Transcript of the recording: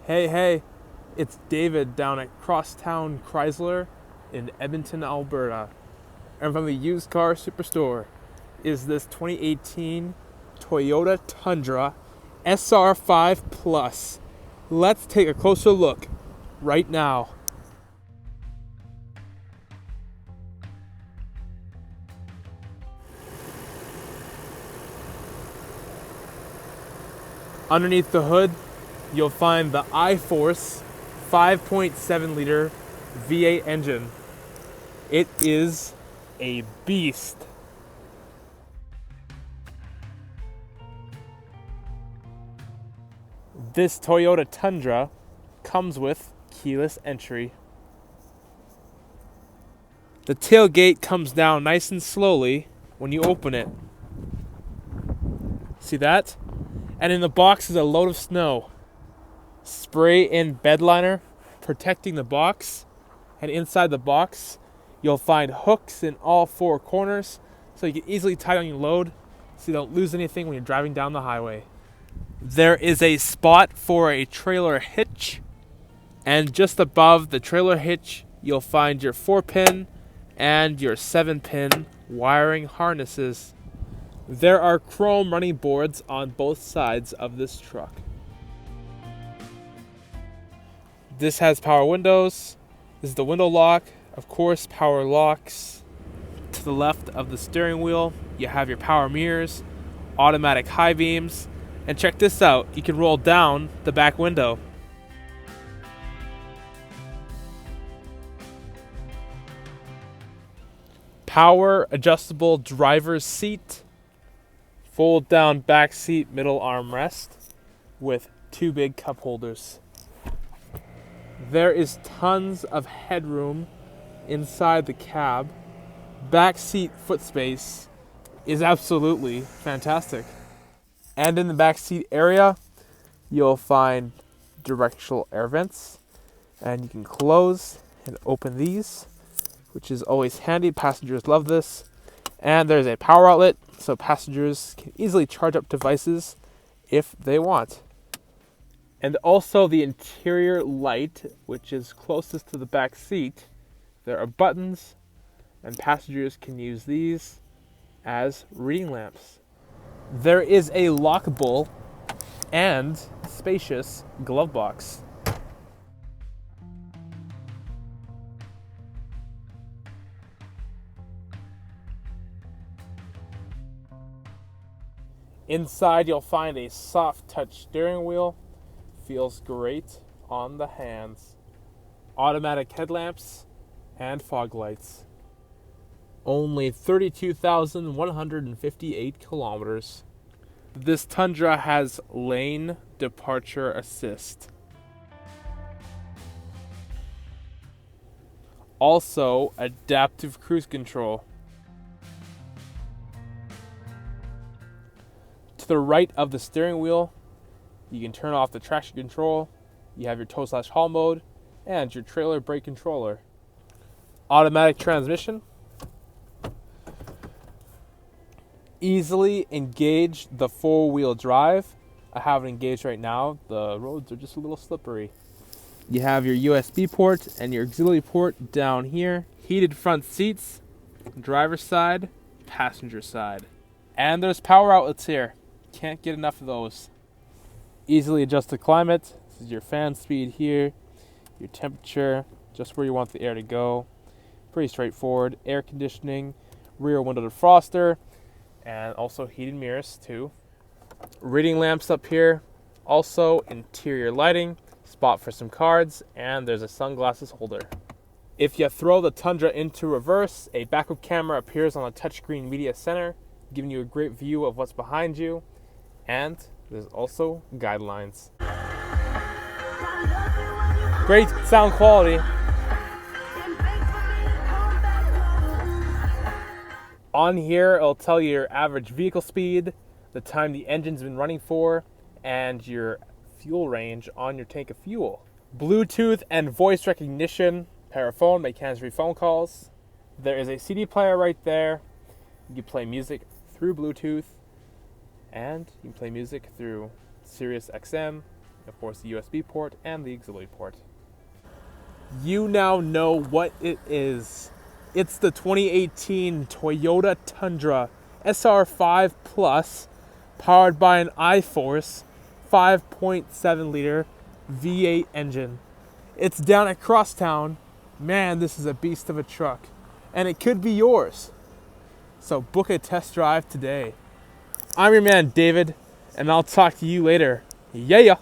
Hey, it's David down at Crosstown Chrysler in Edmonton, Alberta. And from the used car superstore is this 2018 Toyota Tundra SR5 Plus. Let's take a closer look right now. Underneath the hood, you'll find the iForce 5.7 liter V8 engine. It is a beast. This Toyota Tundra comes with keyless entry. The tailgate comes down nice and slowly when you open it. See that? And in the box is a load of snow. Spray-in bed liner protecting the box. And inside the box, you'll find hooks in all four corners so you can easily tie on your load so you don't lose anything when you're driving down the highway. There is a spot for a trailer hitch. And just above the trailer hitch, you'll find your 4-pin and your 7-pin wiring harnesses. There are chrome running boards on both sides of this truck. This has power windows. This is the window lock. Of course, power locks. To the left of the steering wheel, you have your power mirrors, automatic high beams, and check this out, you can roll down the back window. Power adjustable driver's seat. Fold down back seat middle armrest with 2 big cup holders. There is tons of headroom inside the cab. Back seat foot space is absolutely fantastic. And in the back seat area, you'll find directional air vents, and you can close and open these, which is always handy. Passengers love this. And there's a power outlet, so passengers can easily charge up devices if they want. And also the interior light, which is closest to the back seat. There are buttons, and passengers can use these as reading lamps. There is a lockable and spacious glove box. Inside, you'll find a soft touch steering wheel. Feels great on the hands. Automatic headlamps and fog lights. Only 32,158 kilometers. This Tundra has lane departure assist. Also, adaptive cruise control. To the right of the steering wheel, you can turn off the traction control. You have your tow/haul mode and your trailer brake controller. Automatic transmission. Easily engage the 4-wheel drive. I have it engaged right now. The roads are just a little slippery. You have your USB port and your auxiliary port down here. Heated front seats, driver's side, passenger side. And there's power outlets here. Can't get enough of those. Easily adjusted climate. This is your fan speed here, your temperature, just where you want the air to go. Pretty straightforward. Air conditioning, rear window defroster, and also heated mirrors too. Reading lamps up here. Also interior lighting, spot for some cards, and there's a sunglasses holder. If you throw the Tundra into reverse, a backup camera appears on the touchscreen media center, giving you a great view of what's behind you. And there's also guidelines. Great sound quality. On here, it'll tell you your average vehicle speed, the time the engine's been running for, and your fuel range on your tank of fuel. Bluetooth and voice recognition. Paraphone, make hands-free phone calls. There is a CD player right there. You can play music through Bluetooth. And you can play music through Sirius XM Of course, the USB port and the auxiliary port. You now know what it is. It's the 2018 Toyota Tundra SR5 Plus, powered by an iForce 5.7 liter V8 engine. It's down at Crosstown. Man, this is a beast of a truck, and it could be yours. So book a test drive today. I'm your man, David, and I'll talk to you later. Yeah.